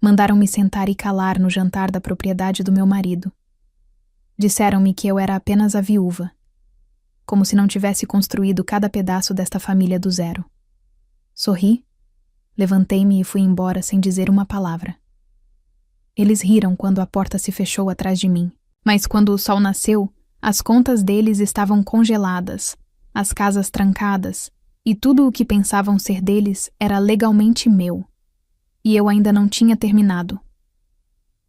Mandaram-me sentar e calar no jantar da propriedade do meu marido. Disseram-me que eu era apenas a viúva, como se não tivesse construído cada pedaço desta família do zero. Sorri, levantei-me e fui embora sem dizer uma palavra. Eles riram quando a porta se fechou atrás de mim, mas quando o sol nasceu, as contas deles estavam congeladas, as casas trancadas, e tudo o que pensavam ser deles era legalmente meu. E eu ainda não tinha terminado.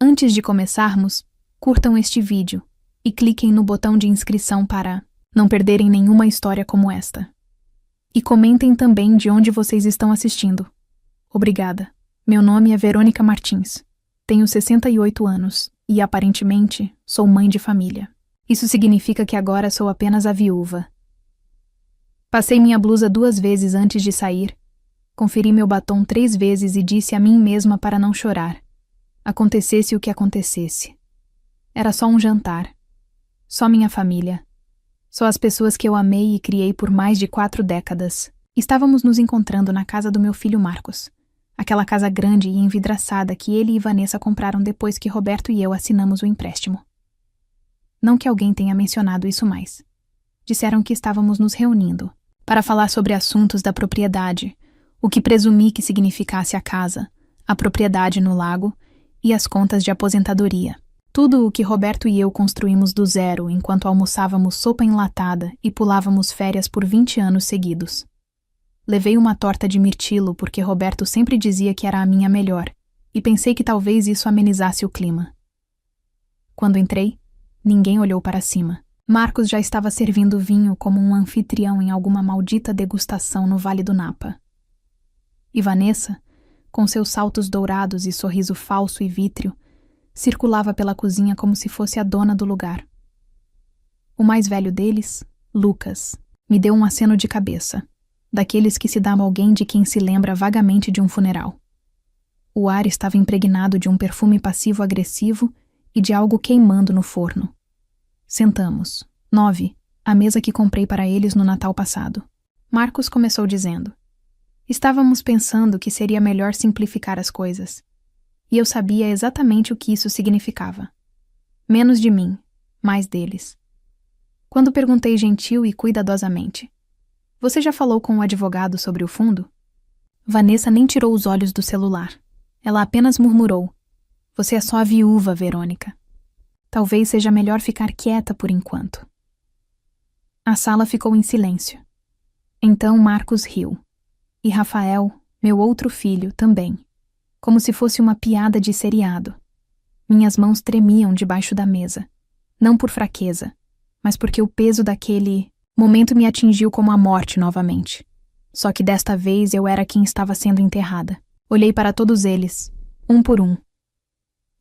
Antes de começarmos, curtam este vídeo e cliquem no botão de inscrição para não perderem nenhuma história como esta. E comentem também de onde vocês estão assistindo. Obrigada. Meu nome é Verônica Martins. Tenho 68 anos e, aparentemente, sou mãe de família. Isso significa que agora sou apenas a viúva. Passei minha blusa 2 vezes antes de sair. Conferi meu batom 3 vezes e disse a mim mesma para não chorar. Acontecesse o que acontecesse. Era só um jantar. Só minha família. Só as pessoas que eu amei e criei por mais de 4 décadas. Estávamos nos encontrando na casa do meu filho Marcos. Aquela casa grande e envidraçada que ele e Vanessa compraram depois que Roberto e eu assinamos o empréstimo. Não que alguém tenha mencionado isso mais. Disseram que estávamos nos reunindo para falar sobre assuntos da propriedade, o que presumi que significasse a casa, a propriedade no lago e as contas de aposentadoria. Tudo o que Roberto e eu construímos do zero enquanto almoçávamos sopa enlatada e pulávamos férias por 20 anos seguidos. Levei uma torta de mirtilo porque Roberto sempre dizia que era a minha melhor, e pensei que talvez isso amenizasse o clima. Quando entrei, ninguém olhou para cima. Marcos já estava servindo vinho como um anfitrião em alguma maldita degustação no Vale do Napa. E Vanessa, com seus saltos dourados e sorriso falso e vítreo, circulava pela cozinha como se fosse a dona do lugar. O mais velho deles, Lucas, me deu um aceno de cabeça, daqueles que se dá a alguém de quem se lembra vagamente de um funeral. O ar estava impregnado de um perfume passivo-agressivo e de algo queimando no forno. Sentamos, 9, à mesa que comprei para eles no Natal passado. Marcos começou dizendo: estávamos pensando que seria melhor simplificar as coisas. E eu sabia exatamente o que isso significava. Menos de mim, mais deles. Quando perguntei gentil e cuidadosamente: você já falou com o advogado sobre o fundo? Vanessa nem tirou os olhos do celular. Ela apenas murmurou: você é só a viúva, Verônica. Talvez seja melhor ficar quieta por enquanto. A sala ficou em silêncio. Então Marcos riu. E Rafael, meu outro filho, também. Como se fosse uma piada de seriado. Minhas mãos tremiam debaixo da mesa. Não por fraqueza, mas porque o peso daquele momento me atingiu como a morte novamente. Só que desta vez eu era quem estava sendo enterrada. Olhei para todos eles, um por um.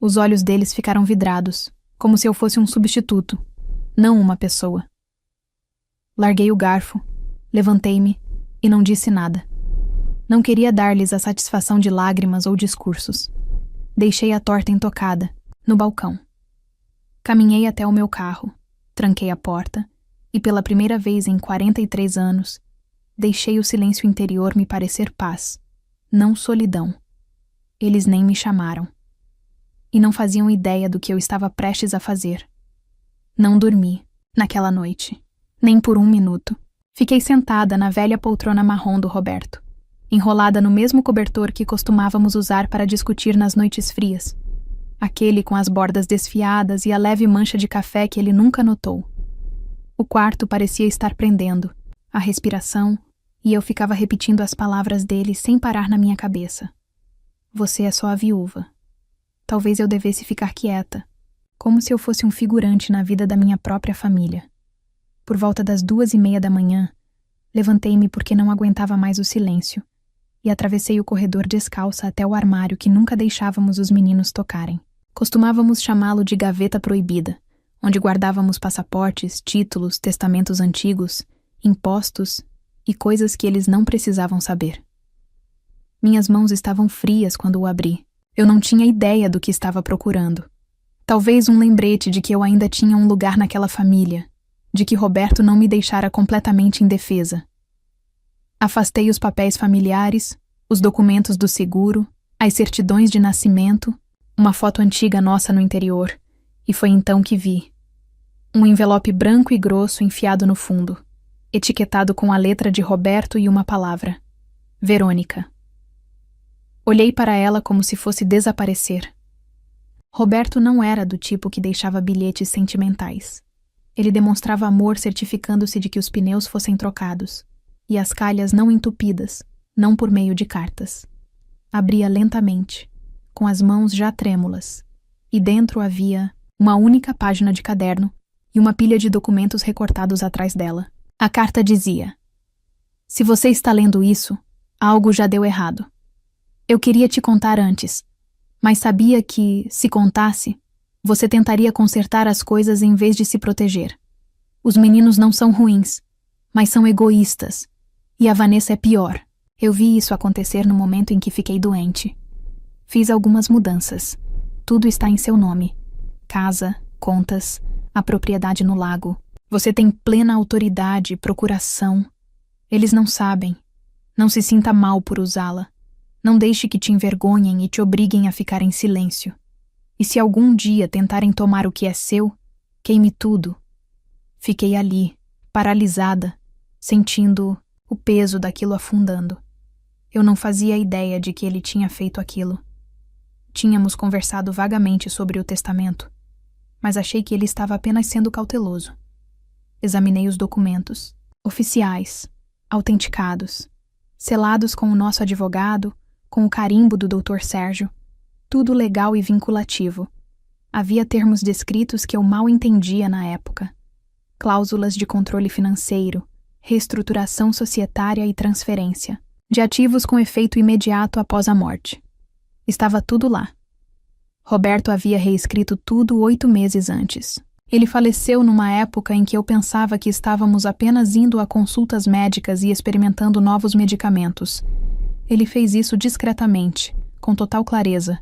Os olhos deles ficaram vidrados, como se eu fosse um substituto, não uma pessoa. Larguei o garfo, levantei-me e não disse nada. Não queria dar-lhes a satisfação de lágrimas ou discursos. Deixei a torta intocada, no balcão. Caminhei até o meu carro, tranquei a porta e, pela primeira vez em 43 anos, deixei o silêncio interior me parecer paz, não solidão. Eles nem me chamaram. E não faziam ideia do que eu estava prestes a fazer. Não dormi, naquela noite, nem por 1 minuto. Fiquei sentada na velha poltrona marrom do Roberto, enrolada no mesmo cobertor que costumávamos usar para discutir nas noites frias, aquele com as bordas desfiadas e a leve mancha de café que ele nunca notou. O quarto parecia estar prendendo, a respiração, e eu ficava repetindo as palavras dele sem parar na minha cabeça. Você é só a viúva. Talvez eu devesse ficar quieta, como se eu fosse um figurante na vida da minha própria família. Por volta das 2:30 da manhã, levantei-me porque não aguentava mais o silêncio e atravessei o corredor descalça até o armário que nunca deixávamos os meninos tocarem. Costumávamos chamá-lo de gaveta proibida, onde guardávamos passaportes, títulos, testamentos antigos, impostos e coisas que eles não precisavam saber. Minhas mãos estavam frias quando o abri. Eu não tinha ideia do que estava procurando. Talvez um lembrete de que eu ainda tinha um lugar naquela família, de que Roberto não me deixara completamente indefesa. Afastei os papéis familiares, os documentos do seguro, as certidões de nascimento, uma foto antiga nossa no interior, e foi então que vi. Um envelope branco e grosso enfiado no fundo, etiquetado com a letra de Roberto e uma palavra: Verônica. Olhei para ela como se fosse desaparecer. Roberto não era do tipo que deixava bilhetes sentimentais. Ele demonstrava amor certificando-se de que os pneus fossem trocados e as calhas não entupidas, não por meio de cartas. Abria lentamente, com as mãos já trêmulas, e dentro havia uma única página de caderno e uma pilha de documentos recortados atrás dela. A carta dizia: Se você está lendo isso, algo já deu errado. Eu queria te contar antes, mas sabia que, se contasse, você tentaria consertar as coisas em vez de se proteger. Os meninos não são ruins, mas são egoístas. E a Vanessa é pior. Eu vi isso acontecer no momento em que fiquei doente. Fiz algumas mudanças. Tudo está em seu nome. Casa, contas, a propriedade no lago. Você tem plena autoridade, procuração. Eles não sabem. Não se sinta mal por usá-la. Não deixe que te envergonhem e te obriguem a ficar em silêncio. E se algum dia tentarem tomar o que é seu, queime tudo. Fiquei ali, paralisada, sentindo o peso daquilo afundando. Eu não fazia ideia de que ele tinha feito aquilo. Tínhamos conversado vagamente sobre o testamento, mas achei que ele estava apenas sendo cauteloso. Examinei os documentos, oficiais, autenticados, selados com o nosso advogado, com o carimbo do Dr. Sérgio, tudo legal e vinculativo. Havia termos descritos que eu mal entendia na época. Cláusulas de controle financeiro, reestruturação societária e transferência, de ativos com efeito imediato após a morte. Estava tudo lá. Roberto havia reescrito tudo 8 meses antes. Ele faleceu numa época em que eu pensava que estávamos apenas indo a consultas médicas e experimentando novos medicamentos. Ele fez isso discretamente, com total clareza,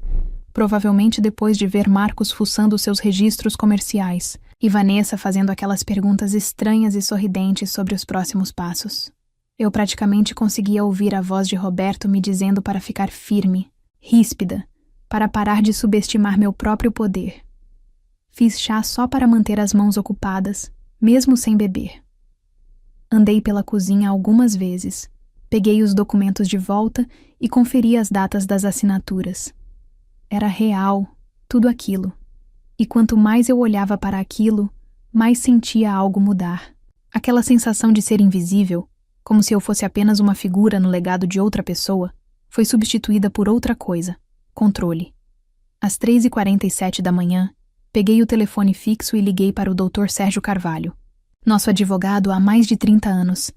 provavelmente depois de ver Marcos fuçando seus registros comerciais e Vanessa fazendo aquelas perguntas estranhas e sorridentes sobre os próximos passos. Eu praticamente conseguia ouvir a voz de Roberto me dizendo para ficar firme, ríspida, para parar de subestimar meu próprio poder. Fiz chá só para manter as mãos ocupadas, mesmo sem beber. Andei pela cozinha algumas vezes, peguei os documentos de volta e conferi as datas das assinaturas. Era real, tudo aquilo. E quanto mais eu olhava para aquilo, mais sentia algo mudar. Aquela sensação de ser invisível, como se eu fosse apenas uma figura no legado de outra pessoa, foi substituída por outra coisa: controle. Às 3h47 da manhã, peguei o telefone fixo e liguei para o Dr. Sérgio Carvalho, nosso advogado há mais de 30 anos,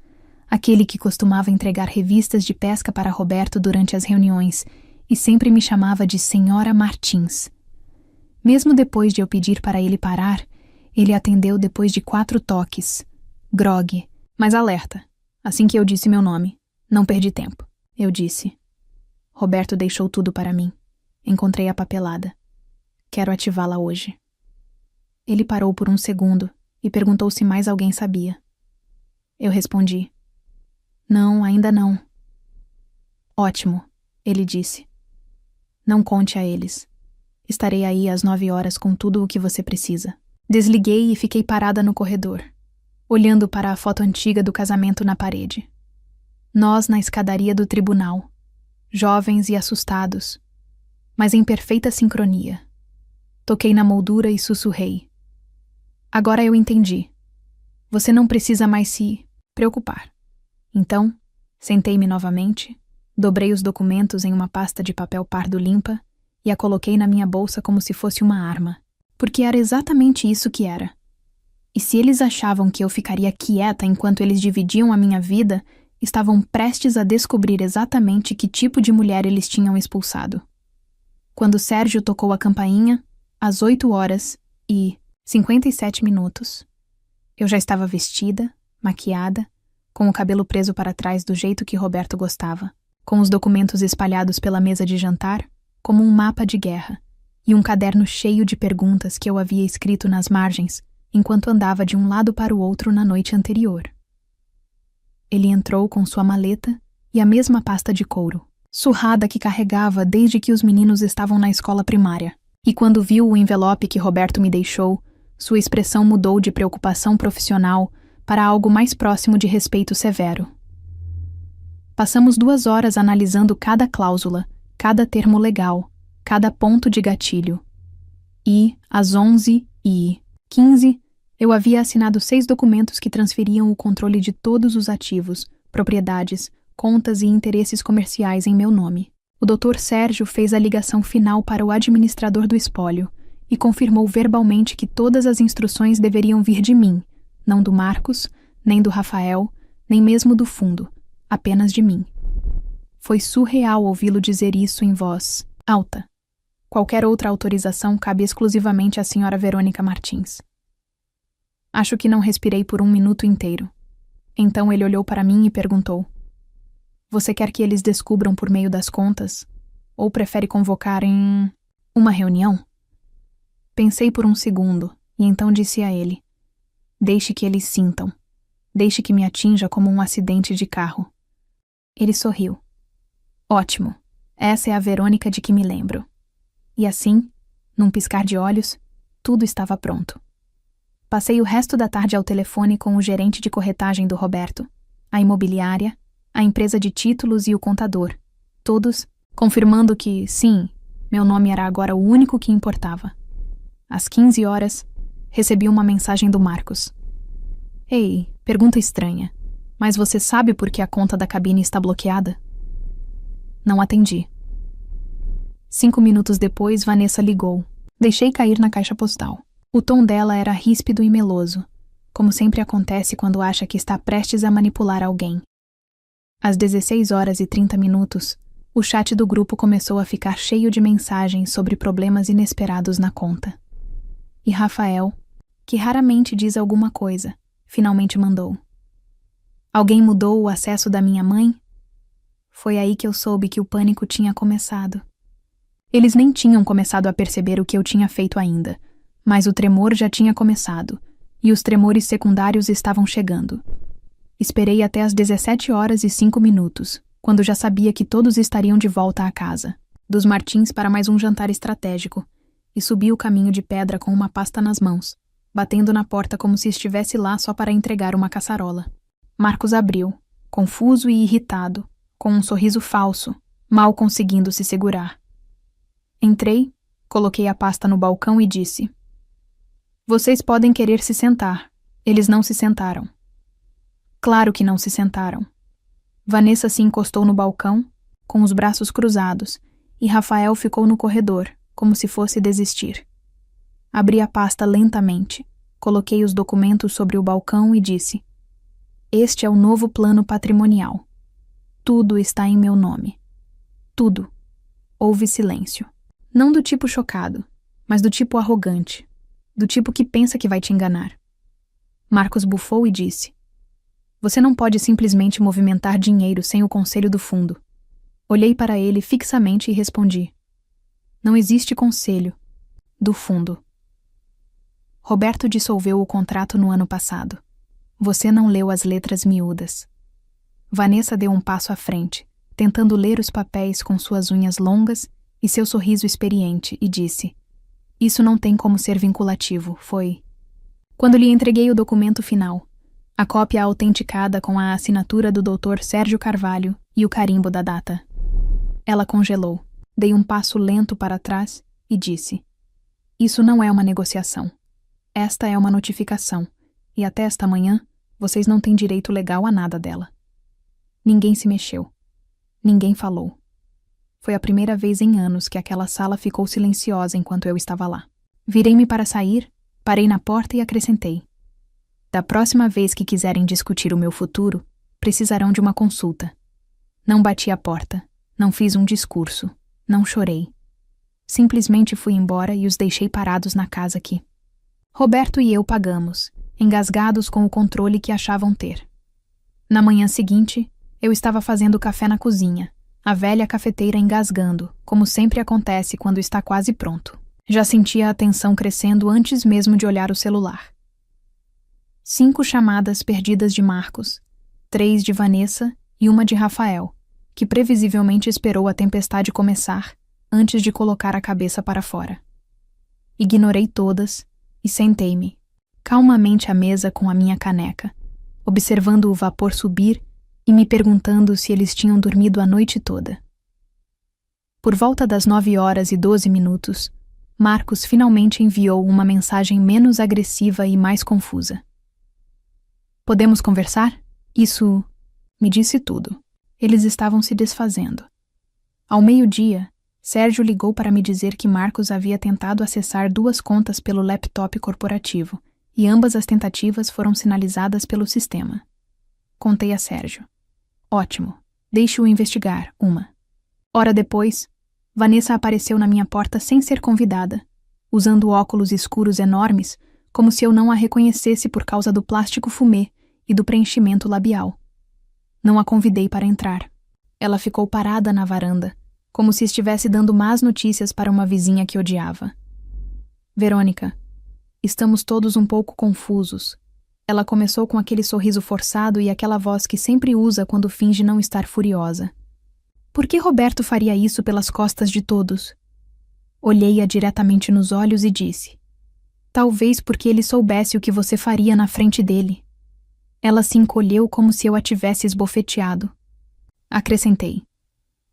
aquele que costumava entregar revistas de pesca para Roberto durante as reuniões e sempre me chamava de Senhora Martins. Mesmo depois de eu pedir para ele parar, ele atendeu depois de 4 toques. Grogue, mas alerta. Assim que eu disse meu nome, não perdi tempo. Eu disse. Roberto deixou tudo para mim. Encontrei a papelada. Quero ativá-la hoje. Ele parou por um segundo e perguntou se mais alguém sabia. Eu respondi. Não, ainda não. Ótimo, ele disse. Não conte a eles. Estarei aí às 9 horas com tudo o que você precisa. Desliguei e fiquei parada no corredor, olhando para a foto antiga do casamento na parede. Nós na escadaria do tribunal, jovens e assustados, mas em perfeita sincronia. Toquei na moldura e sussurrei. Agora eu entendi. Você não precisa mais se preocupar. Então, sentei-me novamente, dobrei os documentos em uma pasta de papel pardo limpa e a coloquei na minha bolsa como se fosse uma arma, porque era exatamente isso que era. E se eles achavam que eu ficaria quieta enquanto eles dividiam a minha vida, estavam prestes a descobrir exatamente que tipo de mulher eles tinham expulsado. Quando Sérgio tocou a campainha, às 8h57, eu já estava vestida, maquiada, com o cabelo preso para trás do jeito que Roberto gostava, com os documentos espalhados pela mesa de jantar, como um mapa de guerra, e um caderno cheio de perguntas que eu havia escrito nas margens, enquanto andava de um lado para o outro na noite anterior. Ele entrou com sua maleta e a mesma pasta de couro, surrada que carregava desde que os meninos estavam na escola primária. E quando viu o envelope que Roberto me deixou, sua expressão mudou de preocupação profissional para algo mais próximo de respeito severo. Passamos 2 horas analisando cada cláusula, cada termo legal, cada ponto de gatilho. E, às 11h15, eu havia assinado 6 documentos que transferiam o controle de todos os ativos, propriedades, contas e interesses comerciais em meu nome. O Dr. Sérgio fez a ligação final para o administrador do espólio e confirmou verbalmente que todas as instruções deveriam vir de mim, não do Marcos, nem do Rafael, nem mesmo do fundo, apenas de mim. Foi surreal ouvi-lo dizer isso em voz alta. Qualquer outra autorização cabe exclusivamente à senhora Verônica Martins. Acho que não respirei por 1 minuto inteiro. Então ele olhou para mim e perguntou: Você quer que eles descubram por meio das contas? Ou prefere convocar em uma reunião? Pensei por 1 segundo e então disse a ele: Deixe que eles sintam. Deixe que me atinja como um acidente de carro. Ele sorriu. Ótimo. Essa é a Verônica de que me lembro. E assim, num piscar de olhos, tudo estava pronto. Passei o resto da tarde ao telefone com o gerente de corretagem do Roberto, a imobiliária, a empresa de títulos e o contador, todos confirmando que, sim, meu nome era agora o único que importava. Às 15 horas, recebi uma mensagem do Marcos. Ei, pergunta estranha, mas você sabe por que a conta da cabine está bloqueada? Não atendi. 5 minutos depois, Vanessa ligou. Deixei cair na caixa postal. O tom dela era ríspido e meloso, como sempre acontece quando acha que está prestes a manipular alguém. Às 16h30, o chat do grupo começou a ficar cheio de mensagens sobre problemas inesperados na conta. E Rafael, que raramente diz alguma coisa, finalmente mandou: Alguém mudou o acesso da minha mãe? Foi aí que eu soube que o pânico tinha começado. Eles nem tinham começado a perceber o que eu tinha feito ainda, mas o tremor já tinha começado, e os tremores secundários estavam chegando. Esperei até às 17h05, quando já sabia que todos estariam de volta à casa, dos Martins para mais um jantar estratégico, e subi o caminho de pedra com uma pasta nas mãos, batendo na porta como se estivesse lá só para entregar uma caçarola. Marcos abriu, confuso e irritado, com um sorriso falso, mal conseguindo se segurar. Entrei, coloquei a pasta no balcão e disse: Vocês podem querer se sentar. Eles não se sentaram. Claro que não se sentaram. Vanessa se encostou no balcão, com os braços cruzados, e Rafael ficou no corredor, como se fosse desistir. Abri a pasta lentamente, coloquei os documentos sobre o balcão e disse: Este é o novo plano patrimonial. Tudo está em meu nome. Tudo. Houve silêncio. Não do tipo chocado, mas do tipo arrogante, do tipo que pensa que vai te enganar. Marcos bufou e disse: Você não pode simplesmente movimentar dinheiro sem o conselho do fundo. Olhei para ele fixamente e respondi: Não existe conselho do fundo. Roberto dissolveu o contrato no ano passado. Você não leu as letras miúdas. Vanessa deu um passo à frente, tentando ler os papéis com suas unhas longas e seu sorriso experiente, e disse: Isso não tem como ser vinculativo, foi. Quando lhe entreguei o documento final, a cópia autenticada com a assinatura do Dr. Sérgio Carvalho e o carimbo da data. Ela congelou, dei um passo lento para trás e disse: Isso não é uma negociação. Esta é uma notificação, e até esta manhã, vocês não têm direito legal a nada dela. Ninguém se mexeu. Ninguém falou. Foi a primeira vez em anos que aquela sala ficou silenciosa enquanto eu estava lá. Virei-me para sair, parei na porta e acrescentei: Da próxima vez que quiserem discutir o meu futuro, precisarão de uma consulta. Não bati a porta, não fiz um discurso, não chorei. Simplesmente fui embora e os deixei parados na casa aqui. Roberto e eu pagamos, engasgados com o controle que achavam ter. Na manhã seguinte, eu estava fazendo café na cozinha, a velha cafeteira engasgando, como sempre acontece quando está quase pronto. Já sentia a tensão crescendo antes mesmo de olhar o celular. 5 chamadas perdidas de Marcos, 3 de Vanessa e uma de Rafael, que previsivelmente esperou a tempestade começar antes de colocar a cabeça para fora. Ignorei todas e sentei-me, calmamente à mesa com a minha caneca, observando o vapor subir e me perguntando se eles tinham dormido a noite toda. Por volta das 9h12, Marcos finalmente enviou uma mensagem menos agressiva e mais confusa. "Podemos conversar?" Isso me disse tudo. Eles estavam se desfazendo. Ao meio-dia, Sérgio ligou para me dizer que Marcos havia tentado acessar 2 contas pelo laptop corporativo, e ambas as tentativas foram sinalizadas pelo sistema. Contei a Sérgio. "Ótimo. Deixe-o investigar, uma." Hora depois, Vanessa apareceu na minha porta sem ser convidada, usando óculos escuros enormes, como se eu não a reconhecesse por causa do plástico fumê e do preenchimento labial. Não a convidei para entrar. Ela ficou parada na varanda, como se estivesse dando más notícias para uma vizinha que odiava. "Verônica, estamos todos um pouco confusos." Ela começou com aquele sorriso forçado e aquela voz que sempre usa quando finge não estar furiosa. "Por que Roberto faria isso pelas costas de todos?" Olhei-a diretamente nos olhos e disse: "Talvez porque ele soubesse o que você faria na frente dele." Ela se encolheu como se eu a tivesse esbofeteado. Acrescentei: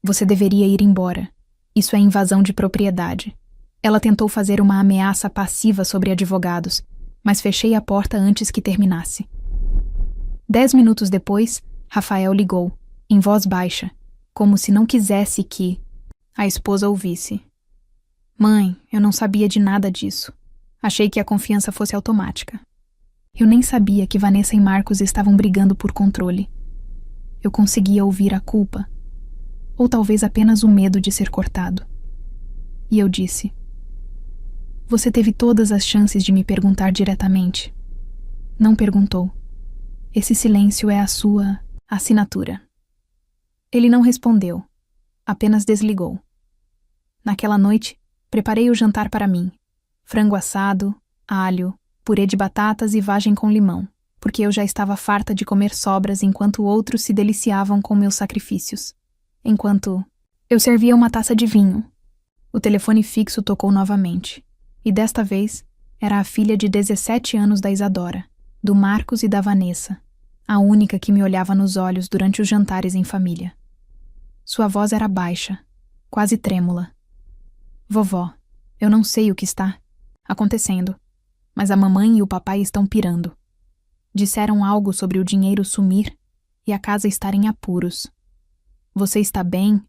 "Você deveria ir embora. Isso é invasão de propriedade." Ela tentou fazer uma ameaça passiva sobre advogados, mas fechei a porta antes que terminasse. 10 minutos depois, Rafael ligou, em voz baixa, como se não quisesse que a esposa ouvisse. "Mãe, eu não sabia de nada disso. Achei que a confiança fosse automática. Eu nem sabia que Vanessa e Marcos estavam brigando por controle. Eu conseguia ouvir a culpa, ou talvez apenas o medo de ser cortado. E eu disse: Você teve todas as chances de me perguntar diretamente. Não perguntou. Esse silêncio é a sua assinatura." Ele não respondeu, apenas desligou. Naquela noite, preparei o jantar para mim. Frango assado, alho, purê de batatas e vagem com limão, porque eu já estava farta de comer sobras enquanto outros se deliciavam com meus sacrifícios. Enquanto eu servia uma taça de vinho, o telefone fixo tocou novamente, e desta vez era a filha de 17 anos da Isadora, do Marcos e da Vanessa, a única que me olhava nos olhos durante os jantares em família. Sua voz era baixa, quase trêmula. "Vovó, eu não sei o que está acontecendo, mas a mamãe e o papai estão pirando. Disseram algo sobre o dinheiro sumir e a casa estar em apuros. Você está bem?"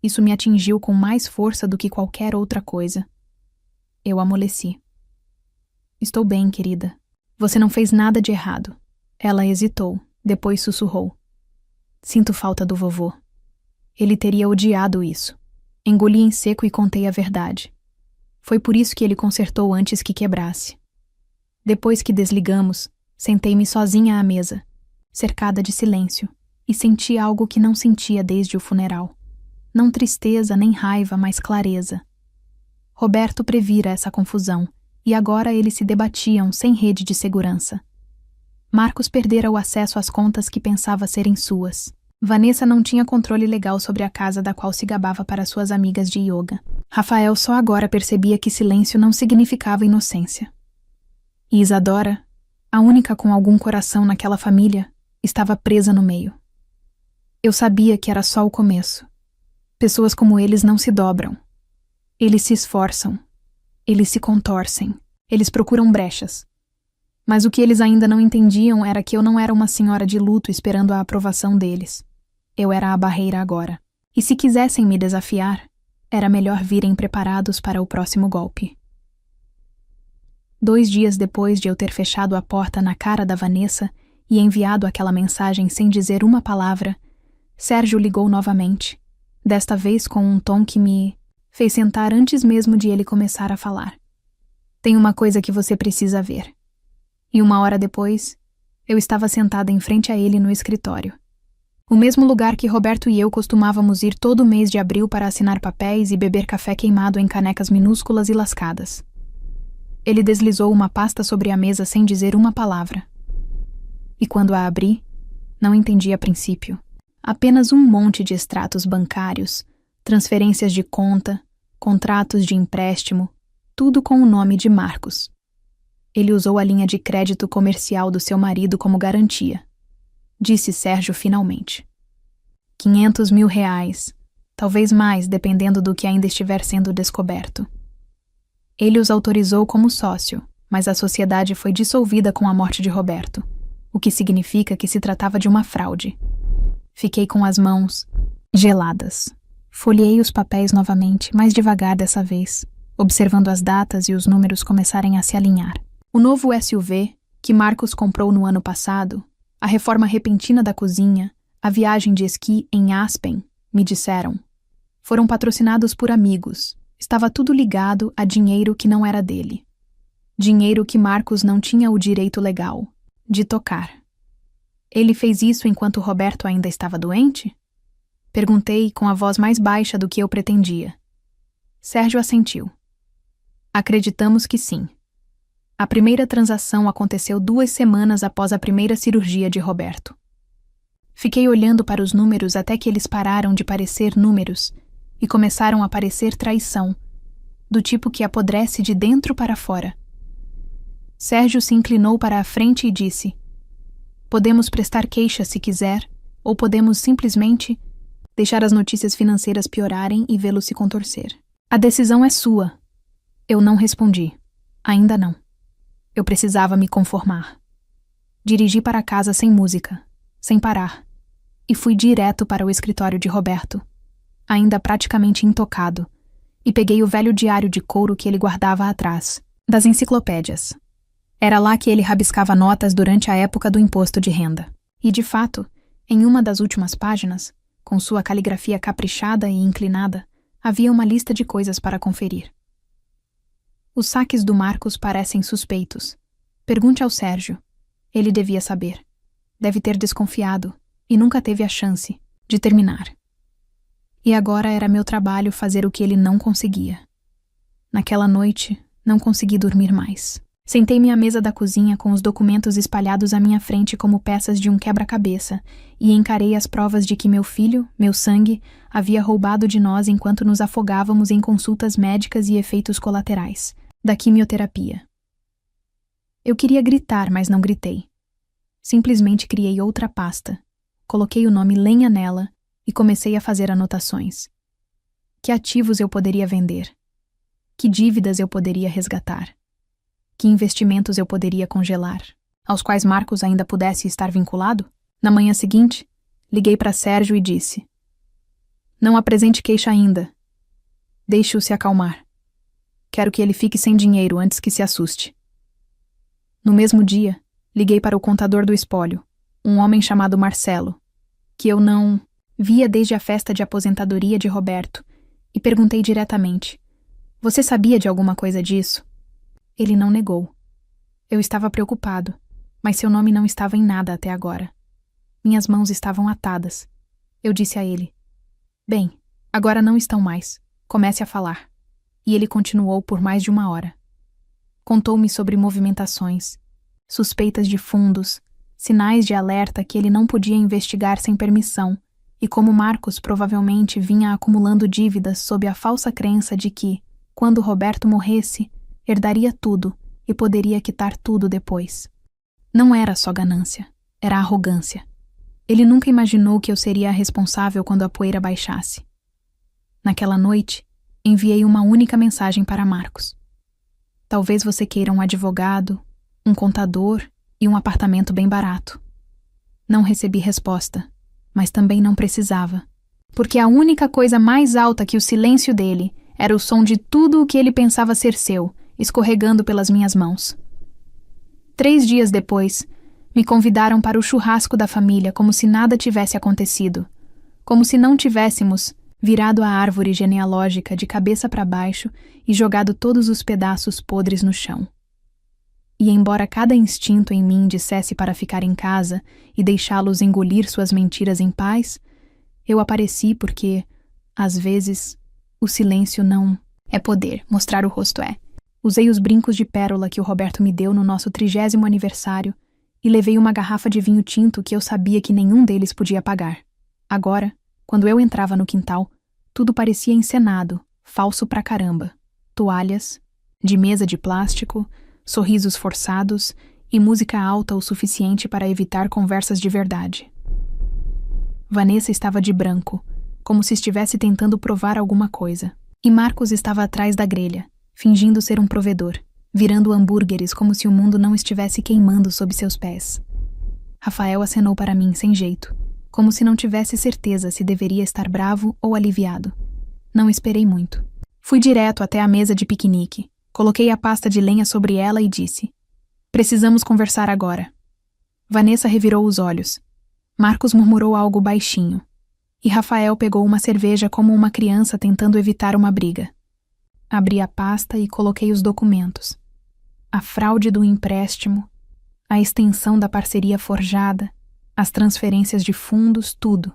Isso me atingiu com mais força do que qualquer outra coisa. Eu amoleci. "Estou bem, querida. Você não fez nada de errado." Ela hesitou, depois sussurrou: "Sinto falta do vovô. Ele teria odiado isso." Engoli em seco e contei a verdade. Foi por isso que ele consertou antes que quebrasse. Depois que desligamos, sentei-me sozinha à mesa, cercada de silêncio, e senti algo que não sentia desde o funeral. Não tristeza nem raiva, mas clareza. Roberto previra essa confusão, e agora eles se debatiam sem rede de segurança. Marcos perdera o acesso às contas que pensava serem suas. Vanessa não tinha controle legal sobre a casa da qual se gabava para suas amigas de yoga. Rafael só agora percebia que silêncio não significava inocência. E Isadora, a única com algum coração naquela família, estava presa no meio. Eu sabia que era só o começo. Pessoas como eles não se dobram. Eles se esforçam. Eles se contorcem. Eles procuram brechas. Mas o que eles ainda não entendiam era que eu não era uma senhora de luto esperando a aprovação deles. Eu era a barreira agora. E se quisessem me desafiar, era melhor virem preparados para o próximo golpe. 2 dias depois de eu ter fechado a porta na cara da Vanessa e enviado aquela mensagem sem dizer uma palavra, Sérgio ligou novamente, desta vez com um tom que me fez sentar antes mesmo de ele começar a falar. "Tem uma coisa que você precisa ver." E 1 hora depois, eu estava sentada em frente a ele no escritório. O mesmo lugar que Roberto e eu costumávamos ir todo mês de abril para assinar papéis e beber café queimado em canecas minúsculas e lascadas. Ele deslizou uma pasta sobre a mesa sem dizer uma palavra. E quando a abri, não entendi a princípio. Apenas um monte de extratos bancários, transferências de conta, contratos de empréstimo, tudo com o nome de Marcos. Ele usou a linha de crédito comercial do seu marido como garantia. Disse Sérgio finalmente. 500 mil reais, talvez mais, dependendo do que ainda estiver sendo descoberto. Ele os autorizou como sócio, mas a sociedade foi dissolvida com a morte de Roberto, o que significa que se tratava de uma fraude. Fiquei com as mãos geladas. Folheei os papéis novamente, mais devagar dessa vez, observando as datas e os números começarem a se alinhar. O novo SUV, que Marcos comprou no ano passado, a reforma repentina da cozinha, a viagem de esqui em Aspen, me disseram. Foram patrocinados por amigos. Estava tudo ligado a dinheiro que não era dele. Dinheiro que Marcos não tinha o direito legal de tocar. Ele fez isso enquanto Roberto ainda estava doente? Perguntei com a voz mais baixa do que eu pretendia. Sérgio assentiu. Acreditamos que sim. A primeira transação aconteceu 2 semanas após a primeira cirurgia de Roberto. Fiquei olhando para os números até que eles pararam de parecer números e começaram a parecer traição, do tipo que apodrece de dentro para fora. Sérgio se inclinou para a frente e disse: podemos prestar queixa se quiser, ou podemos simplesmente deixar as notícias financeiras piorarem e vê-lo se contorcer. A decisão é sua. Eu não respondi. Ainda não. Eu precisava me conformar. Dirigi para casa sem música, sem parar, e fui direto para o escritório de Roberto, ainda praticamente intocado, e peguei o velho diário de couro que ele guardava atrás, das enciclopédias. Era lá que ele rabiscava notas durante a época do imposto de renda. E, de fato, em uma das últimas páginas, com sua caligrafia caprichada e inclinada, havia uma lista de coisas para conferir. Os saques do Marcos parecem suspeitos. Pergunte ao Sérgio. Ele devia saber. Deve ter desconfiado, e nunca teve a chance de terminar. E agora era meu trabalho fazer o que ele não conseguia. Naquela noite, não consegui dormir mais. Sentei-me à mesa da cozinha com os documentos espalhados à minha frente como peças de um quebra-cabeça e encarei as provas de que meu filho, meu sangue, havia roubado de nós enquanto nos afogávamos em consultas médicas e efeitos colaterais da quimioterapia. Eu queria gritar, mas não gritei. Simplesmente criei outra pasta, coloquei o nome Lenha nela e comecei a fazer anotações. Que ativos eu poderia vender? Que dívidas eu poderia resgatar? Que investimentos eu poderia congelar, aos quais Marcos ainda pudesse estar vinculado? Na manhã seguinte, liguei para Sérgio e disse: não apresente queixa ainda. Deixe-o se acalmar. Quero que ele fique sem dinheiro antes que se assuste. No mesmo dia, liguei para o contador do espólio, um homem chamado Marcelo, que eu não via desde a festa de aposentadoria de Roberto, e perguntei diretamente: você sabia de alguma coisa disso? Ele não negou. Eu estava preocupado, mas seu nome não estava em nada até agora. Minhas mãos estavam atadas. Eu disse a ele: bem, agora não estão mais. Comece a falar. E ele continuou por mais de 1 hora. Contou-me sobre movimentações, suspeitas de fundos, sinais de alerta que ele não podia investigar sem permissão, e como Marcos provavelmente vinha acumulando dívidas sob a falsa crença de que, quando Roberto morresse, herdaria tudo e poderia quitar tudo depois. Não era só ganância, era arrogância. Ele nunca imaginou que eu seria a responsável quando a poeira baixasse. Naquela noite, enviei uma única mensagem para Marcos. Talvez você queira um advogado, um contador e um apartamento bem barato. Não recebi resposta, mas também não precisava, porque a única coisa mais alta que o silêncio dele era o som de tudo o que ele pensava ser seu, escorregando pelas minhas mãos. 3 dias depois, me convidaram para o churrasco da família como se nada tivesse acontecido, como se não tivéssemos virado a árvore genealógica de cabeça para baixo e jogado todos os pedaços podres no chão. E embora cada instinto em mim dissesse para ficar em casa e deixá-los engolir suas mentiras em paz, eu apareci porque, às vezes, o silêncio não é poder, mostrar o rosto é. Usei os brincos de pérola que o Roberto me deu no nosso 30º aniversário e levei uma garrafa de vinho tinto que eu sabia que nenhum deles podia pagar. Agora, quando eu entrava no quintal, tudo parecia encenado, falso pra caramba. Toalhas, de mesa de plástico, sorrisos forçados e música alta o suficiente para evitar conversas de verdade. Vanessa estava de branco, como se estivesse tentando provar alguma coisa. E Marcos estava atrás da grelha, fingindo ser um provedor, virando hambúrgueres como se o mundo não estivesse queimando sob seus pés. Rafael acenou para mim sem jeito, como se não tivesse certeza se deveria estar bravo ou aliviado. Não esperei muito. Fui direto até a mesa de piquenique, coloquei a pasta de lenha sobre ela e disse: "Precisamos conversar agora." Vanessa revirou os olhos. Marcos murmurou algo baixinho. E Rafael pegou uma cerveja como uma criança tentando evitar uma briga. Abri a pasta e coloquei os documentos. A fraude do empréstimo, a extensão da parceria forjada, as transferências de fundos, tudo.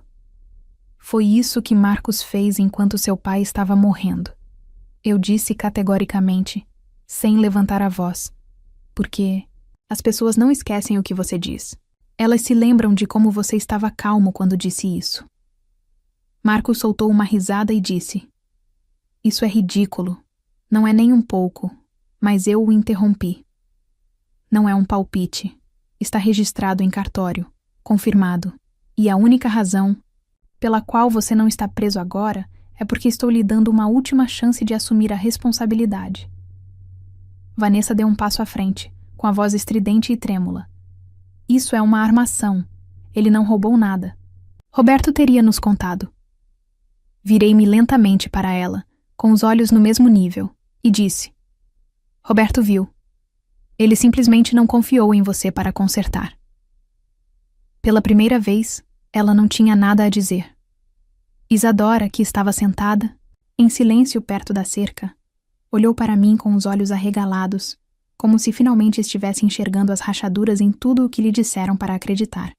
Foi isso que Marcos fez enquanto seu pai estava morrendo. Eu disse categoricamente, sem levantar a voz, porque as pessoas não esquecem o que você diz. Elas se lembram de como você estava calmo quando disse isso. Marcos soltou uma risada e disse: "Isso é ridículo. Não é nem um pouco, mas eu o interrompi. Não é um palpite. Está registrado em cartório, confirmado. E a única razão pela qual você não está preso agora é porque estou lhe dando uma última chance de assumir a responsabilidade." Vanessa deu um passo à frente, com a voz estridente e trêmula. "Isso é uma armação. Ele não roubou nada. Roberto teria nos contado." Virei-me lentamente para ela, com os olhos no mesmo nível, e disse: "Roberto viu. Ele simplesmente não confiou em você para consertar." Pela primeira vez, ela não tinha nada a dizer. Isadora, que estava sentada, em silêncio perto da cerca, olhou para mim com os olhos arregalados, como se finalmente estivesse enxergando as rachaduras em tudo o que lhe disseram para acreditar.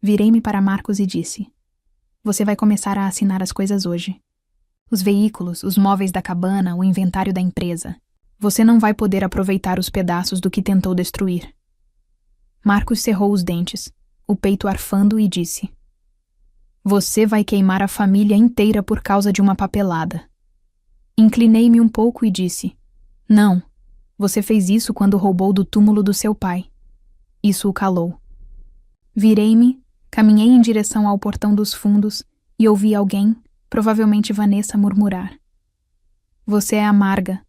Virei-me para Marcos e disse: "Você vai começar a assinar as coisas hoje. Os veículos, os móveis da cabana, o inventário da empresa. Você não vai poder aproveitar os pedaços do que tentou destruir." Marcos cerrou os dentes, o peito arfando, e disse: "Você vai queimar a família inteira por causa de uma papelada." Inclinei-me um pouco e disse: "Não. Você fez isso quando roubou do túmulo do seu pai." Isso o calou. Virei-me, caminhei em direção ao portão dos fundos e ouvi alguém, provavelmente Vanessa, murmurar: "Você é amarga.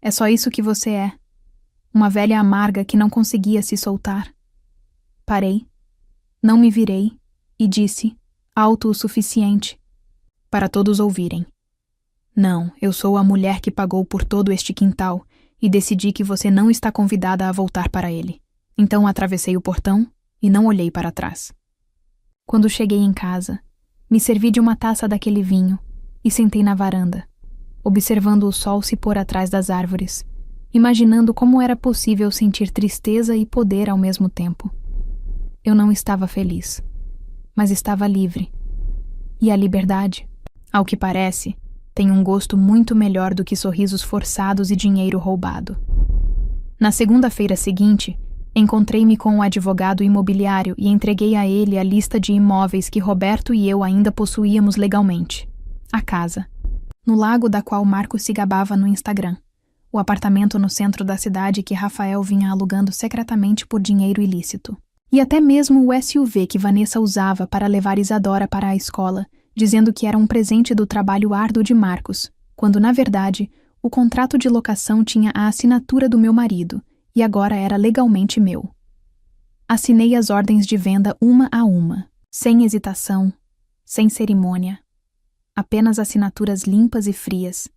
É só isso que você é. Uma velha amarga que não conseguia se soltar." Parei, não me virei e disse, alto o suficiente, para todos ouvirem: "Não, eu sou a mulher que pagou por todo este quintal e decidi que você não está convidada a voltar para ele." Então atravessei o portão e não olhei para trás. Quando cheguei em casa, me servi de uma taça daquele vinho e sentei na varanda, observando o sol se pôr atrás das árvores, imaginando como era possível sentir tristeza e poder ao mesmo tempo. Eu não estava feliz, mas estava livre. E a liberdade, ao que parece, tem um gosto muito melhor do que sorrisos forçados e dinheiro roubado. Na segunda-feira seguinte, encontrei-me com o advogado imobiliário e entreguei a ele a lista de imóveis que Roberto e eu ainda possuíamos legalmente. A casa, no lago da qual Marcos se gabava no Instagram, o apartamento no centro da cidade que Rafael vinha alugando secretamente por dinheiro ilícito. E até mesmo o SUV que Vanessa usava para levar Isadora para a escola, dizendo que era um presente do trabalho árduo de Marcos, quando, na verdade, o contrato de locação tinha a assinatura do meu marido, e agora era legalmente meu. Assinei as ordens de venda uma a uma, sem hesitação, sem cerimônia. Apenas assinaturas limpas e frias,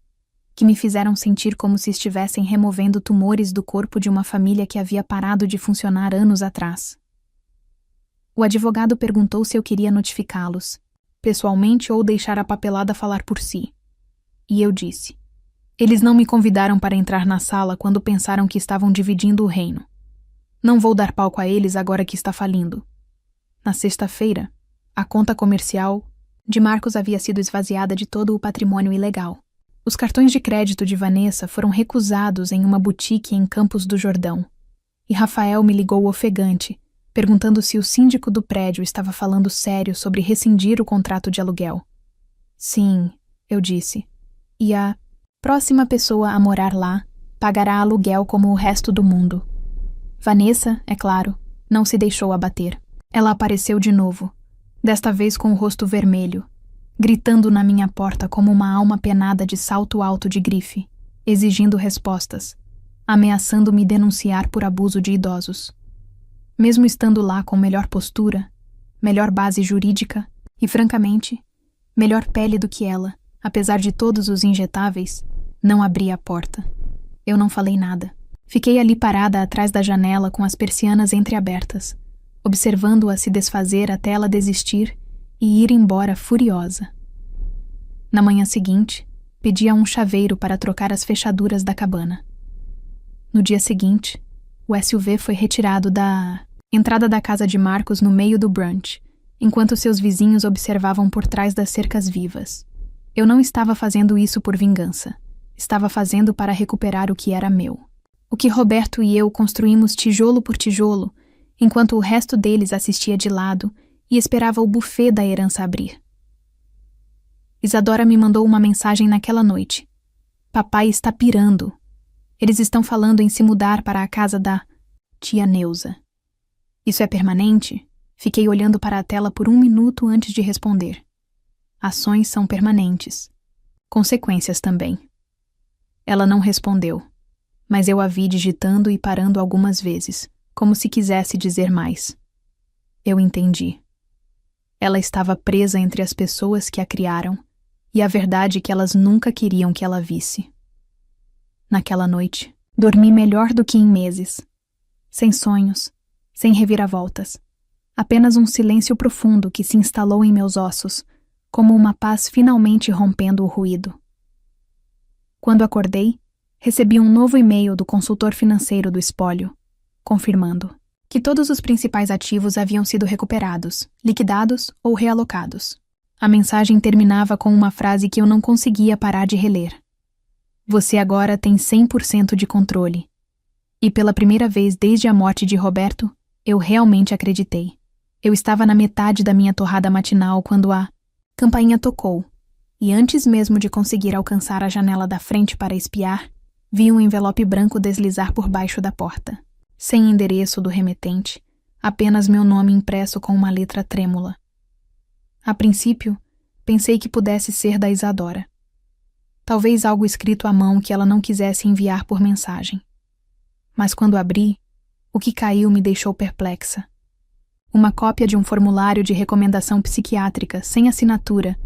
que me fizeram sentir como se estivessem removendo tumores do corpo de uma família que havia parado de funcionar anos atrás. O advogado perguntou se eu queria notificá-los, pessoalmente ou deixar a papelada falar por si. E eu disse: "Eles não me convidaram para entrar na sala quando pensaram que estavam dividindo o reino. Não vou dar palco a eles agora que está falindo." Na sexta-feira, a conta comercial de Marcos havia sido esvaziada de todo o patrimônio ilegal. Os cartões de crédito de Vanessa foram recusados em uma boutique em Campos do Jordão. E Rafael me ligou ofegante, perguntando se o síndico do prédio estava falando sério sobre rescindir o contrato de aluguel. Sim, eu disse. E a próxima pessoa a morar lá pagará aluguel como o resto do mundo. Vanessa, é claro, não se deixou abater. Ela apareceu de novo, desta vez com o rosto vermelho, gritando na minha porta como uma alma penada de salto alto de grife, exigindo respostas, ameaçando me denunciar por abuso de idosos. Mesmo estando lá com melhor postura, melhor base jurídica e, francamente, melhor pele do que ela, apesar de todos os injetáveis, não abri a porta. Eu não falei nada. Fiquei ali parada atrás da janela com as persianas entreabertas, observando-a se desfazer até ela desistir e ir embora furiosa. Na manhã seguinte, pedi a um chaveiro para trocar as fechaduras da cabana. No dia seguinte, o SUV foi retirado da entrada da casa de Marcos no meio do brunch, enquanto seus vizinhos observavam por trás das cercas vivas. Eu não estava fazendo isso por vingança. Estava fazendo para recuperar o que era meu. O que Roberto e eu construímos tijolo por tijolo, enquanto o resto deles assistia de lado e esperava o buffet da herança abrir. Isadora me mandou uma mensagem naquela noite. Papai está pirando. Eles estão falando em se mudar para a casa da tia Neuza. Isso é permanente? Fiquei olhando para a tela por 1 minuto antes de responder. Ações são permanentes. Consequências também. Ela não respondeu, mas eu a vi digitando e parando algumas vezes, como se quisesse dizer mais. Eu entendi. Ela estava presa entre as pessoas que a criaram e a verdade que elas nunca queriam que ela visse. Naquela noite, dormi melhor do que em meses. Sem sonhos, sem reviravoltas. Apenas um silêncio profundo que se instalou em meus ossos, como uma paz finalmente rompendo o ruído. Quando acordei, recebi um novo e-mail do consultor financeiro do espólio, confirmando que todos os principais ativos haviam sido recuperados, liquidados ou realocados. A mensagem terminava com uma frase que eu não conseguia parar de reler. Você agora tem 100% de controle. E pela primeira vez desde a morte de Roberto, eu realmente acreditei. Eu estava na metade da minha torrada matinal quando a campainha tocou, e antes mesmo de conseguir alcançar a janela da frente para espiar, vi um envelope branco deslizar por baixo da porta. Sem endereço do remetente, apenas meu nome impresso com uma letra trêmula. A princípio, pensei que pudesse ser da Isadora. Talvez algo escrito à mão que ela não quisesse enviar por mensagem. Mas quando abri, o que caiu me deixou perplexa. Uma cópia de um formulário de recomendação psiquiátrica sem assinatura,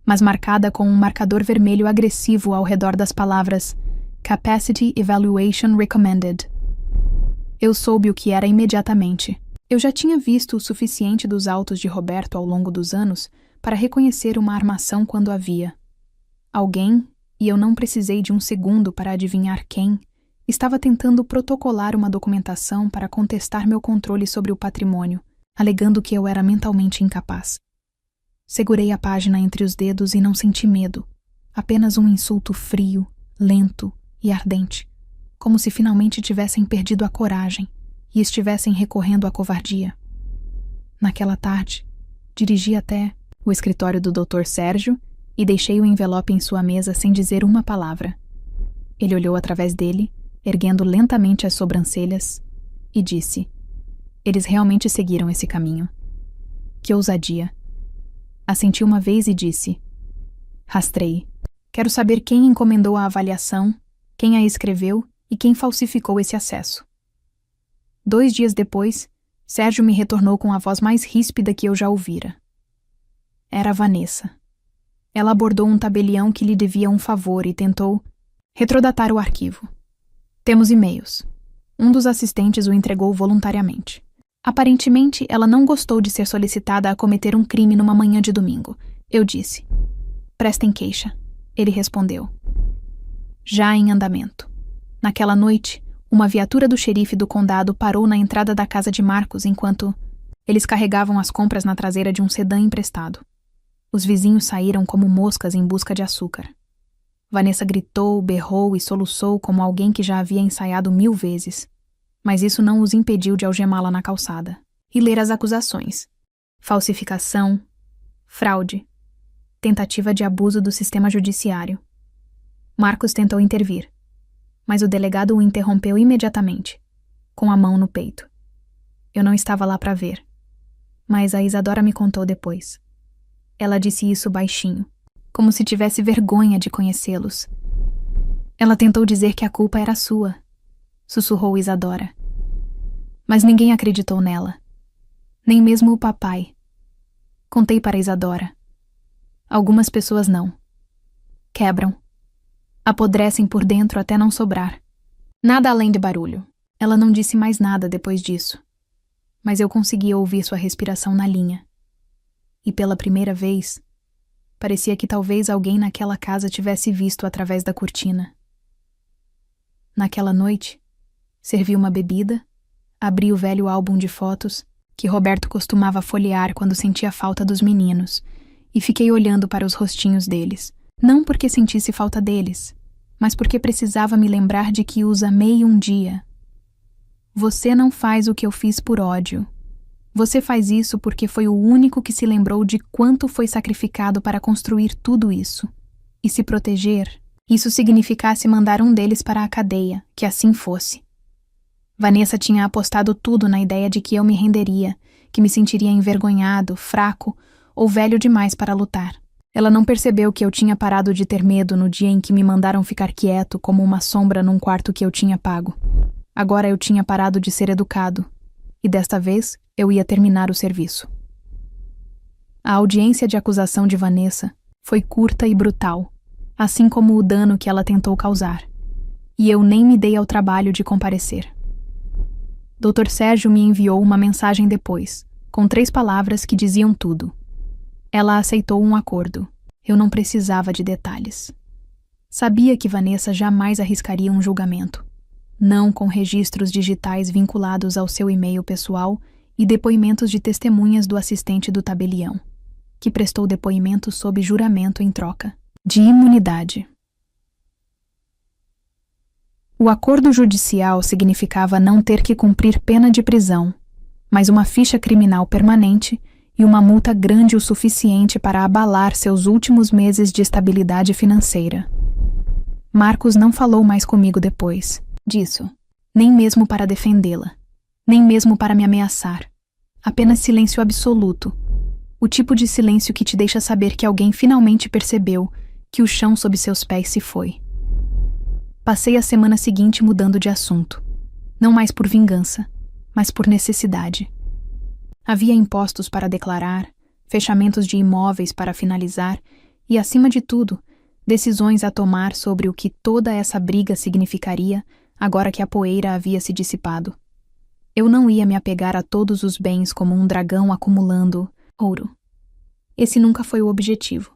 mas marcada com um marcador vermelho agressivo ao redor das palavras Capacity Evaluation Recommended. Eu soube o que era imediatamente. Eu já tinha visto o suficiente dos autos de Roberto ao longo dos anos para reconhecer uma armação quando havia. Alguém, e eu não precisei de um segundo para adivinhar quem, estava tentando protocolar uma documentação para contestar meu controle sobre o patrimônio, alegando que eu era mentalmente incapaz. Segurei a página entre os dedos e não senti medo, apenas um insulto frio, lento e ardente, como se finalmente tivessem perdido a coragem e estivessem recorrendo à covardia. Naquela tarde, dirigi até o escritório do Dr. Sérgio e deixei o envelope em sua mesa sem dizer uma palavra. Ele olhou através dele, erguendo lentamente as sobrancelhas, e disse: eles realmente seguiram esse caminho. Que ousadia. Assenti uma vez e disse: rastreie. Quero saber quem encomendou a avaliação, quem a escreveu e quem falsificou esse acesso. 2 dias depois, Sérgio me retornou com a voz mais ríspida que eu já ouvira. Era Vanessa. Ela abordou um tabelião que lhe devia um favor e tentou retrodatar o arquivo. Temos e-mails. Um dos assistentes o entregou voluntariamente. Aparentemente, ela não gostou de ser solicitada a cometer um crime numa manhã de domingo. Eu disse: prestem queixa. Ele respondeu: já em andamento. Naquela noite, uma viatura do xerife do condado parou na entrada da casa de Marcos enquanto eles carregavam as compras na traseira de um sedã emprestado. Os vizinhos saíram como moscas em busca de açúcar. Vanessa gritou, berrou e soluçou como alguém que já havia ensaiado 1000 vezes. Mas isso não os impediu de algemá-la na calçada. e ler as acusações: falsificação, fraude, tentativa de abuso do sistema judiciário. Marcos tentou intervir, mas o delegado o interrompeu imediatamente, com a mão no peito. Eu não estava lá para ver, mas a Isadora me contou depois. Ela disse isso baixinho, como se tivesse vergonha de conhecê-los. Ela tentou dizer que a culpa era sua, sussurrou Isadora. Mas ninguém acreditou nela, nem mesmo o papai. Contei para Isadora. Algumas pessoas não. Quebram. Apodrecem por dentro até não sobrar. Nada além de barulho. Ela não disse mais nada depois disso. Mas eu conseguia ouvir sua respiração na linha. E pela primeira vez, parecia que talvez alguém naquela casa tivesse visto através da cortina. Naquela noite, servi uma bebida, abri o velho álbum de fotos que Roberto costumava folhear quando sentia falta dos meninos, e fiquei olhando para os rostinhos deles, não porque sentisse falta deles, mas porque precisava me lembrar de que os amei um dia. Você não faz o que eu fiz por ódio. Você faz isso porque foi o único que se lembrou de quanto foi sacrificado para construir tudo isso. E se proteger, isso significasse mandar um deles para a cadeia, que assim fosse. Vanessa tinha apostado tudo na ideia de que eu me renderia, que me sentiria envergonhado, fraco ou velho demais para lutar. Ela não percebeu que eu tinha parado de ter medo no dia em que me mandaram ficar quieto como uma sombra num quarto que eu tinha pago. Agora eu tinha parado de ser educado, e desta vez eu ia terminar o serviço. A audiência de acusação de Vanessa foi curta e brutal, assim como o dano que ela tentou causar, e eu nem me dei ao trabalho de comparecer. Dr. Sérgio me enviou uma mensagem depois, com 3 palavras que diziam tudo. Ela aceitou um acordo. Eu não precisava de detalhes. Sabia que Vanessa jamais arriscaria um julgamento. Não com registros digitais vinculados ao seu e-mail pessoal e depoimentos de testemunhas do assistente do tabelião, que prestou depoimento sob juramento em troca de imunidade. O acordo judicial significava não ter que cumprir pena de prisão, mas uma ficha criminal permanente e uma multa grande o suficiente para abalar seus últimos meses de estabilidade financeira. Marcos não falou mais comigo depois disso, nem mesmo para defendê-la, nem mesmo para me ameaçar. Apenas silêncio absoluto, o tipo de silêncio que te deixa saber que alguém finalmente percebeu que o chão sob seus pés se foi. Passei a semana seguinte mudando de assunto, não mais por vingança, mas por necessidade. Havia impostos para declarar, fechamentos de imóveis para finalizar e, acima de tudo, decisões a tomar sobre o que toda essa briga significaria agora que a poeira havia se dissipado. Eu não ia me apegar a todos os bens como um dragão acumulando ouro. Esse nunca foi o objetivo.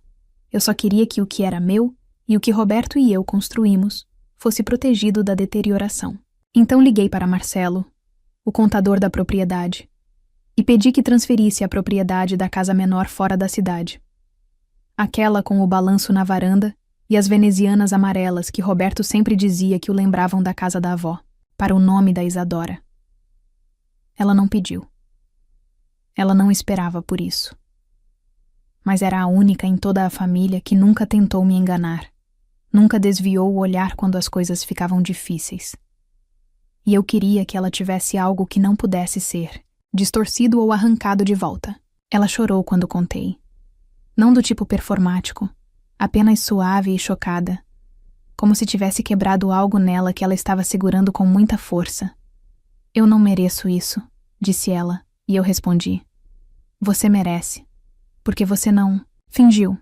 Eu só queria que o que era meu e o que Roberto e eu construímos fosse protegido da deterioração. Então liguei para Marcelo, o contador da propriedade, e pedi que transferisse a propriedade da casa menor fora da cidade. Aquela com o balanço na varanda e as venezianas amarelas que Roberto sempre dizia que o lembravam da casa da avó, para o nome da Isadora. Ela não pediu. Ela não esperava por isso. Mas era a única em toda a família que nunca tentou me enganar, nunca desviou o olhar quando as coisas ficavam difíceis. E eu queria que ela tivesse algo que não pudesse ser, distorcido ou arrancado de volta. Ela chorou quando contei. Não do tipo performático, apenas suave e chocada, como se tivesse quebrado algo nela que ela estava segurando com muita força. Eu não mereço isso, disse ela, e eu respondi. Você merece, porque você não fingiu.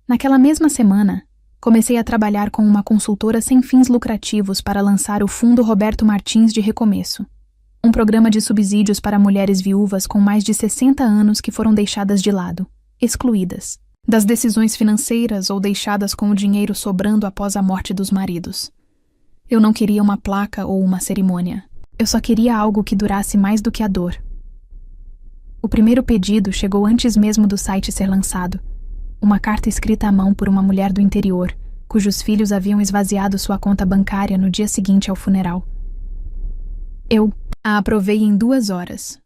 Naquela mesma semana, comecei a trabalhar com uma consultora sem fins lucrativos para lançar o Fundo Roberto Martins de Recomeço, um programa de subsídios para mulheres viúvas com mais de 60 anos que foram deixadas de lado, excluídas das decisões financeiras ou deixadas com o dinheiro sobrando após a morte dos maridos. Eu não queria uma placa ou uma cerimônia. Eu só queria algo que durasse mais do que a dor. O primeiro pedido chegou antes mesmo do site ser lançado. Uma carta escrita à mão por uma mulher do interior, cujos filhos haviam esvaziado sua conta bancária no dia seguinte ao funeral. Eu a aprovei em 2 horas,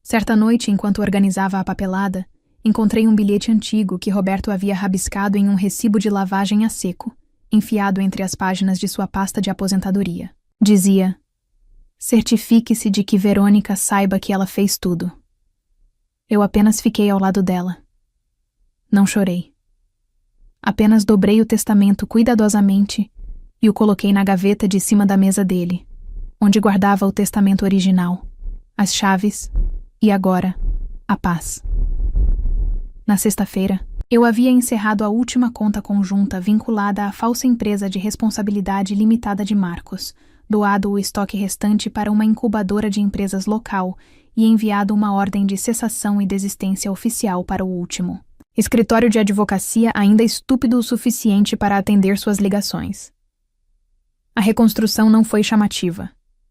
Certa noite, enquanto organizava a papelada, encontrei um bilhete antigo que Roberto havia rabiscado em um recibo de lavagem a seco, enfiado entre as páginas de sua pasta de aposentadoria. Dizia: certifique-se de que Verônica saiba que ela fez tudo. Eu apenas fiquei ao lado dela. Não chorei. Apenas dobrei o testamento cuidadosamente e o coloquei na gaveta de cima da mesa dele, onde guardava o testamento original, as chaves e, agora, a paz. Na sexta-feira, eu havia encerrado a última conta conjunta vinculada à falsa empresa de responsabilidade limitada de Marcos, doado o estoque restante para uma incubadora de empresas local e enviado uma ordem de cessação e desistência oficial para o último. Escritório de advocacia ainda estúpido o suficiente para atender suas ligações. A reconstrução não foi chamativa,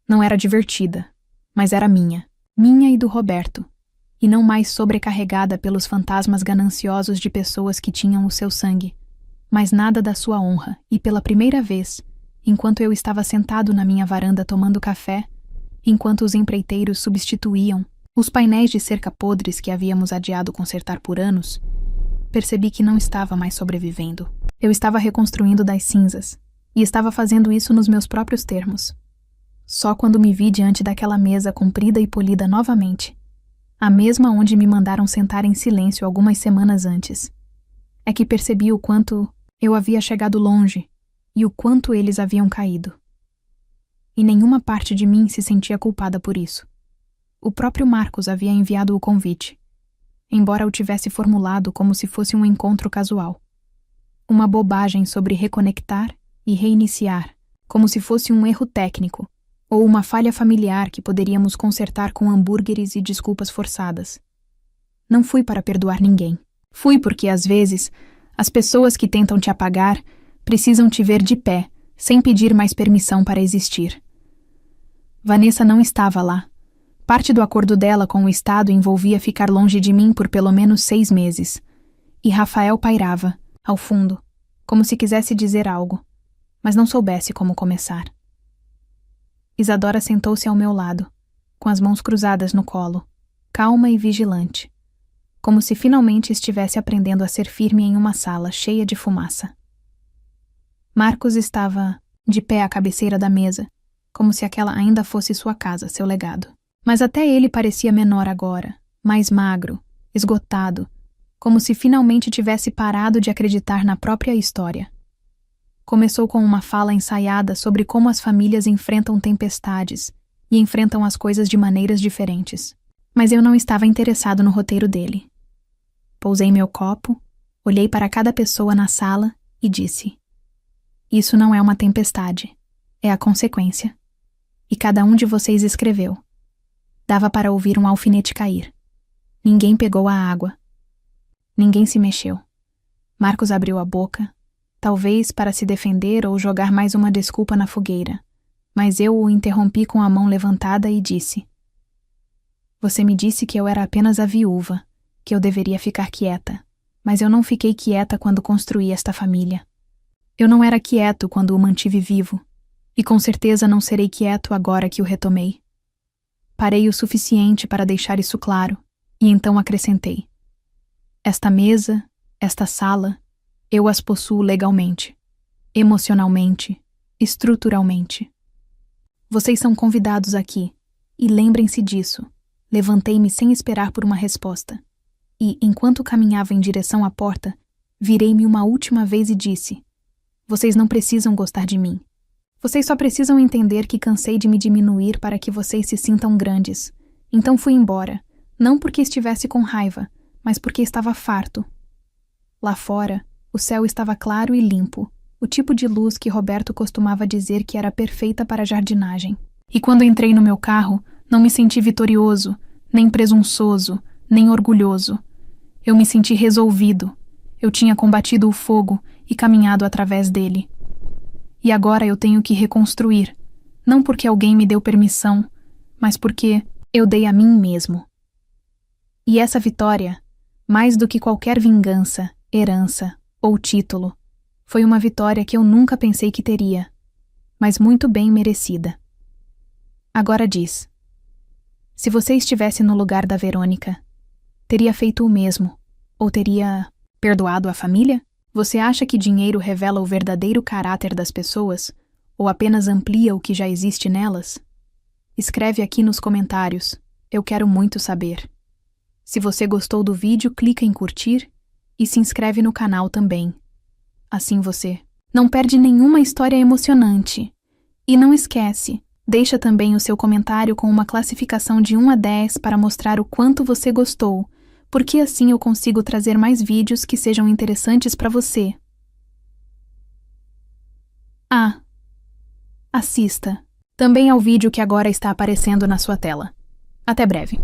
não era divertida, mas era minha e do Roberto, e não mais sobrecarregada pelos fantasmas gananciosos de pessoas que tinham o seu sangue, mas nada da sua honra, e pela primeira vez, enquanto eu estava sentado na minha varanda tomando café, enquanto os empreiteiros substituíam os painéis de cerca podres que havíamos adiado consertar por anos, percebi que não estava mais sobrevivendo. Eu estava reconstruindo das cinzas, e estava fazendo isso nos meus próprios termos. Só quando me vi diante daquela mesa comprida e polida novamente, a mesma onde me mandaram sentar em silêncio algumas semanas antes, é que percebi o quanto eu havia chegado longe e o quanto eles haviam caído. E nenhuma parte de mim se sentia culpada por isso. O próprio Marcos havia enviado o convite, embora o tivesse formulado como se fosse um encontro casual. Uma bobagem sobre reconectar e reiniciar, como se fosse um erro técnico, ou uma falha familiar que poderíamos consertar com hambúrgueres e desculpas forçadas. Não fui para perdoar ninguém. Fui porque, às vezes, as pessoas que tentam te apagar precisam te ver de pé, sem pedir mais permissão para existir. Vanessa não estava lá. Parte do acordo dela com o Estado envolvia ficar longe de mim por pelo menos 6 meses. E Rafael pairava, ao fundo, como se quisesse dizer algo, mas não soubesse como começar. Isadora sentou-se ao meu lado, com as mãos cruzadas no colo, calma e vigilante, como se finalmente estivesse aprendendo a ser firme em uma sala cheia de fumaça. Marcos estava de pé à cabeceira da mesa, como se aquela ainda fosse sua casa, seu legado. Mas até ele parecia menor agora, mais magro, esgotado, como se finalmente tivesse parado de acreditar na própria história. Começou com uma fala ensaiada sobre como as famílias enfrentam tempestades e enfrentam as coisas de maneiras diferentes. Mas eu não estava interessado no roteiro dele. Pousei meu copo, olhei para cada pessoa na sala e disse: isso não é uma tempestade, é a consequência. E cada um de vocês escreveu. Dava para ouvir um alfinete cair. Ninguém pegou a água. Ninguém se mexeu. Marcos abriu a boca, talvez para se defender ou jogar mais uma desculpa na fogueira, mas eu o interrompi com a mão levantada e disse: você me disse que eu era apenas a viúva, que eu deveria ficar quieta, mas eu não fiquei quieta quando construí esta família. Eu não era quieto quando o mantive vivo, e com certeza não serei quieto agora que o retomei. Parei o suficiente para deixar isso claro, e então acrescentei: esta mesa, esta sala, eu as possuo legalmente, emocionalmente, estruturalmente. Vocês são convidados aqui, e lembrem-se disso. Levantei-me sem esperar por uma resposta, e, enquanto caminhava em direção à porta, virei-me uma última vez e disse: vocês não precisam gostar de mim. Vocês só precisam entender que cansei de me diminuir para que vocês se sintam grandes. Então fui embora, não porque estivesse com raiva, mas porque estava farto. Lá fora, o céu estava claro e limpo, o tipo de luz que Roberto costumava dizer que era perfeita para a jardinagem. E quando entrei no meu carro, não me senti vitorioso, nem presunçoso, nem orgulhoso. Eu me senti resolvido. Eu tinha combatido o fogo e caminhado através dele. E agora eu tenho que reconstruir, não porque alguém me deu permissão, mas porque eu dei a mim mesmo. E essa vitória, mais do que qualquer vingança, herança ou título, foi uma vitória que eu nunca pensei que teria, mas muito bem merecida. Agora diz: Se você estivesse no lugar da Verônica, teria feito o mesmo? Ou teria perdoado a família? Você acha que dinheiro revela o verdadeiro caráter das pessoas? Ou apenas amplia o que já existe nelas? Escreve aqui nos comentários. Eu quero muito saber. Se você gostou do vídeo, clica em curtir e se inscreve no canal também. Assim você não perde nenhuma história emocionante. E não esquece, deixa também o seu comentário com uma classificação de 1 a 10 para mostrar o quanto você gostou, porque assim eu consigo trazer mais vídeos que sejam interessantes para você. Assista também ao vídeo que agora está aparecendo na sua tela. Até breve.